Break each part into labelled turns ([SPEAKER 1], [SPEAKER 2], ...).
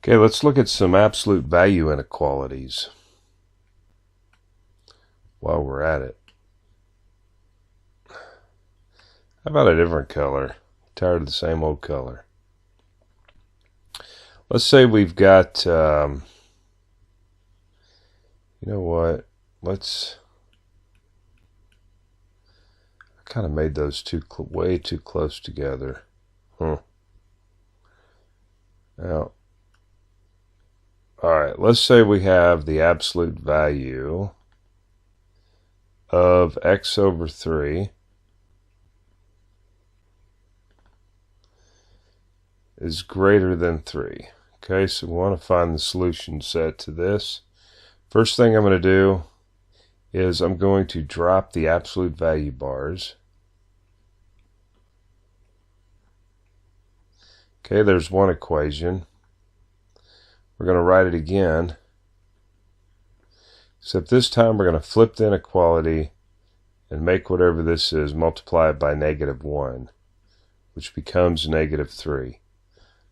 [SPEAKER 1] Okay, let's look at some absolute value inequalities while we're at it. How about a different color? Tired of the same old color. Let's say we've got, you know what, I kind of made those way too close together. Now, alright, let's say we have the absolute value of x over 3 is greater than 3. Okay, so we want to find the solution set to this. First thing I'm going to do is I'm going to drop the absolute value bars. Okay, there's one equation. We're going to write it again, except this time we're going to flip the inequality and make whatever this is multiply it by -1, which becomes -3.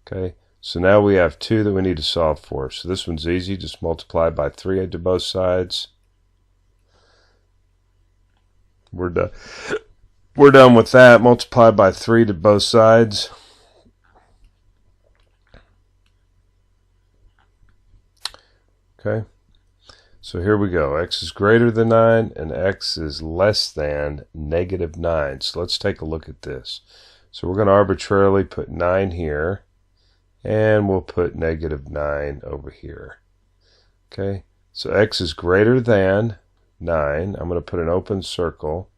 [SPEAKER 1] Okay, so now we have 2 that we need to solve for. So this one's easy, just multiply by 3 to both sides. We're done. We're done with that. Multiply by 3 to both sides. Okay, so here we go. X is greater than 9 and x is less than -9. So let's take a look at this. So we're going to arbitrarily put 9 here, and we'll put -9 over here. Okay, so x is greater than 9. I'm going to put an open circle.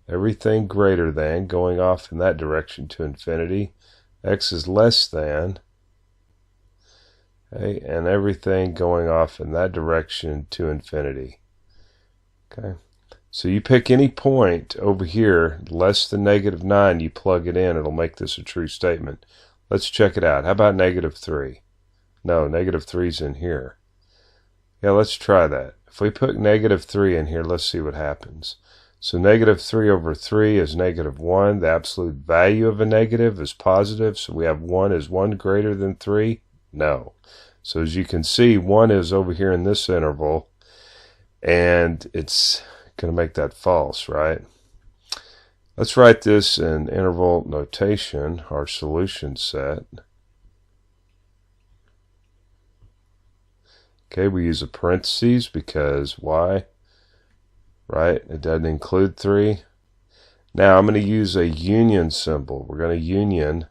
[SPEAKER 1] Everything greater than going off in that direction to infinity. X is less than. Okay, and everything going off in that direction to infinity. Okay, so you pick any point over here less than -9, you plug it in, it'll make this a true statement. Let's check it out. How about -3? No, -3 is in here. Yeah, let's try that. If we put -3 in here, let's see what happens. So -3 over 3 is -1. The absolute value of a negative is positive, so we have 1. Is 1 greater than 3? No. So as you can see, 1 is over here in this interval, and it's going to make that false, right? Let's write this in interval notation, our solution set. Okay, we use a parentheses because why? Right, it doesn't include 3. Now I'm going to use a union symbol. We're going to union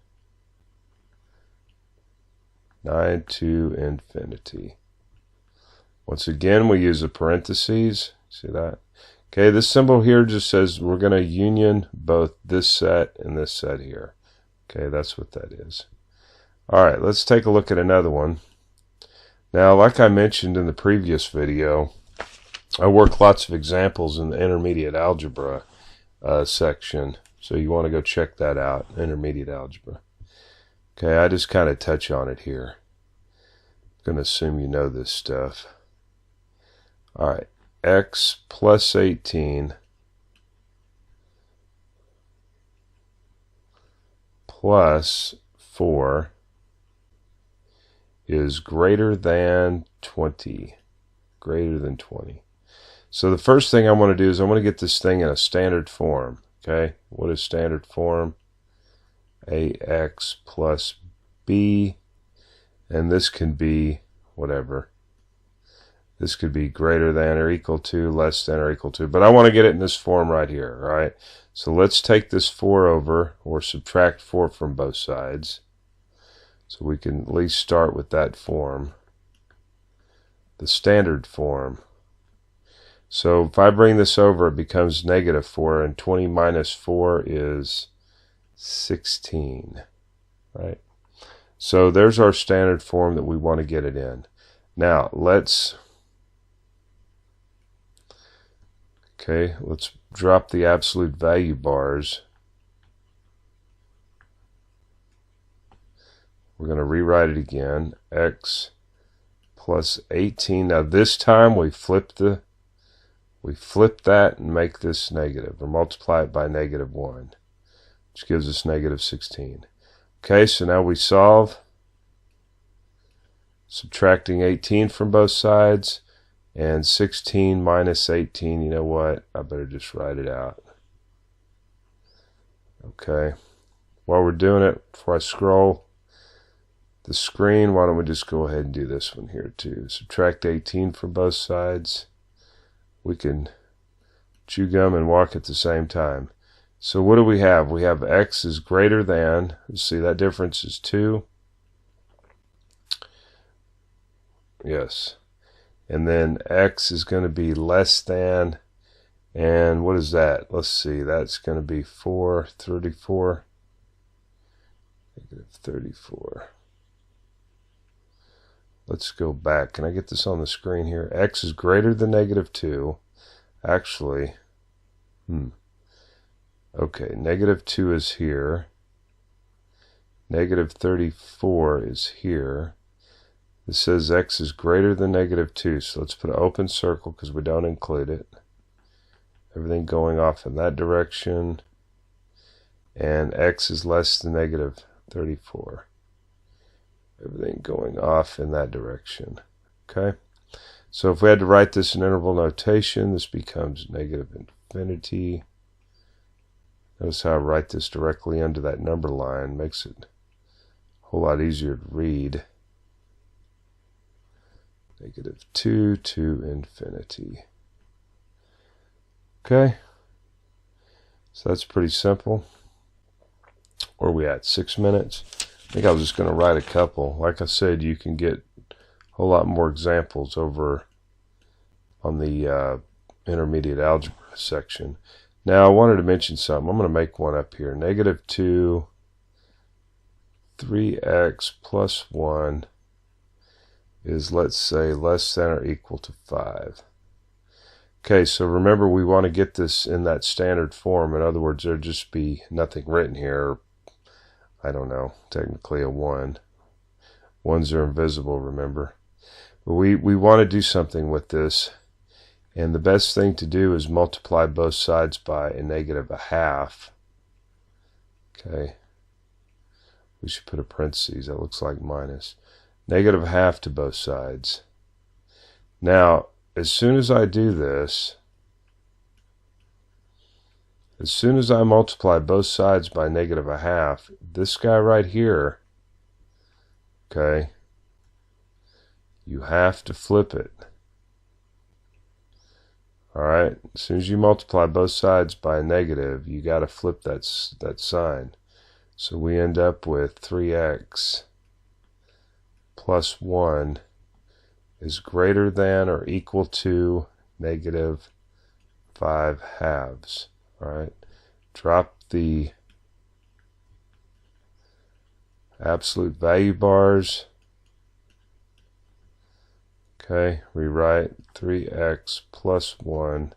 [SPEAKER 1] 9 to infinity. Once again, we use a parentheses. See that? Okay, this symbol here just says we're going to union both this set and this set here. Okay, that's what that is. Alright, let's take a look at another one. Now, like I mentioned in the previous video, I work lots of examples in the intermediate algebra section. So you want to go check that out, intermediate algebra. Okay, I just kind of touch on it here. I'm going to assume you know this stuff. Alright, x plus 18 plus 4 is greater than 20. Greater than 20. So the first thing I want to do is I want to get this thing in a standard form. Okay, what is standard form? Ax plus b, and this can be whatever. This could be greater than or equal to, less than or equal to, but I want to get it in this form right here, right? So let's take this 4 over, or subtract 4 from both sides, so we can at least start with that form, the standard form. So if I bring this over, it becomes -4, and 20 minus 4 is 16, right? So there's our standard form that we want to get it in. Now let's drop the absolute value bars. We're going to rewrite it again. X plus 18. Now this time we flip that and make this negative, or multiply it by -1, which gives us -16. Okay, so now we solve. subtracting 18 from both sides, and 16 minus 18, you know what, I better just write it out. Okay, while we're doing it, before I scroll the screen, why don't we just go ahead and do this one here too. Subtract 18 from both sides. We can chew gum and walk at the same time. So what do we have? We have x is greater than, see that difference is 2. Yes. And then x is going to be less than, and what is that? Let's see, that's going to be 34. Negative 34. Let's go back. Can I get this on the screen here? X is greater than negative 2. Actually, okay, negative 2 is here. Negative 34 is here. This says x is greater than negative 2, so let's put an open circle because we don't include it. Everything going off in that direction. And x is less than negative 34. Everything going off in that direction. Okay? So if we had to write this in interval notation, this becomes negative infinity. Notice how I write this directly under that number line. Makes it a whole lot easier to read. Negative 2 to infinity. Okay? So that's pretty simple. Where are we at? 6 minutes? I think I was just going to write a couple. Like I said, you can get a whole lot more examples over on the intermediate algebra section. Now I wanted to mention something. I'm going to make one up here. Negative 2, 3x plus 1 is, let's say, less than or equal to 5. Okay, so remember we want to get this in that standard form. In other words, there'd just be nothing written here. I don't know, technically a 1. 1s are invisible, remember. But we want to do something with this. And the best thing to do is multiply both sides by a negative 1/2. Okay. We should put a parentheses. That looks like minus. Negative 1/2 to both sides. Now, as soon as I do this, as soon as I multiply both sides by negative 1/2, this guy right here, okay, you have to flip it. Alright, as soon as you multiply both sides by a negative, you got to flip that sign. So we end up with 3x plus 1 is greater than or equal to negative 5/2. Alright, drop the absolute value bars. Okay, rewrite 3x plus 1.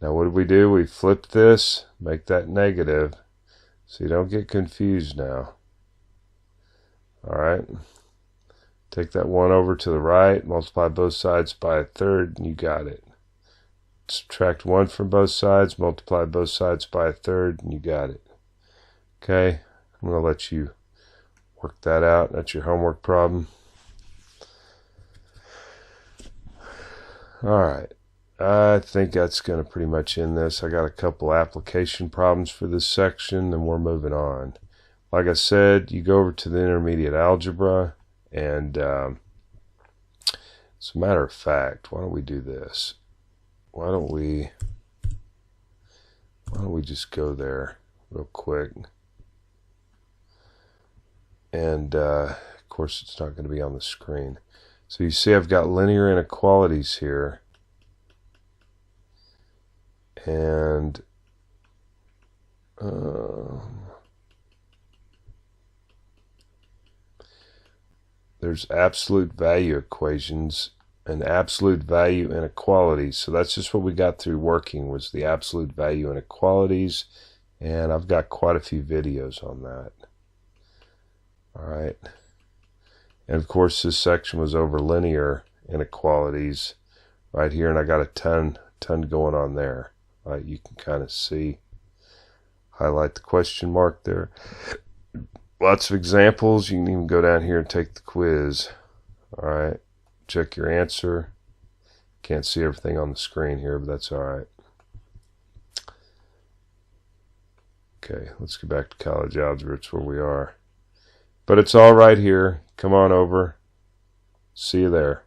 [SPEAKER 1] Now what do? We flip this, make that negative, so you don't get confused now. Alright, take that 1 over to the right, multiply both sides by 1/3, and you got it. Subtract 1 from both sides, multiply both sides by 1/3, and you got it. Okay, I'm going to let you work that out. That's your homework problem. Alright, I think that's going to pretty much end this. I got a couple application problems for this section, and we're moving on. Like I said, you go over to the intermediate algebra, and as a matter of fact, why don't we do this? Why don't we just go there real quick? And of course it's not going to be on the screen. So you see I've got linear inequalities here, and there's absolute value equations and absolute value inequalities. So that's just what we got through working, was the absolute value inequalities, and I've got quite a few videos on that. Alright, and of course this section was over linear inequalities right here, and I got a ton going on there. Right, you can kind of see, highlight the question mark there. Lots of examples. You can even go down here and take the quiz. All right, check your answer. Can't see everything on the screen here, but that's all right. Okay, let's get back to college algebra. It's where we are. But it's all right here. Come on over. See you there.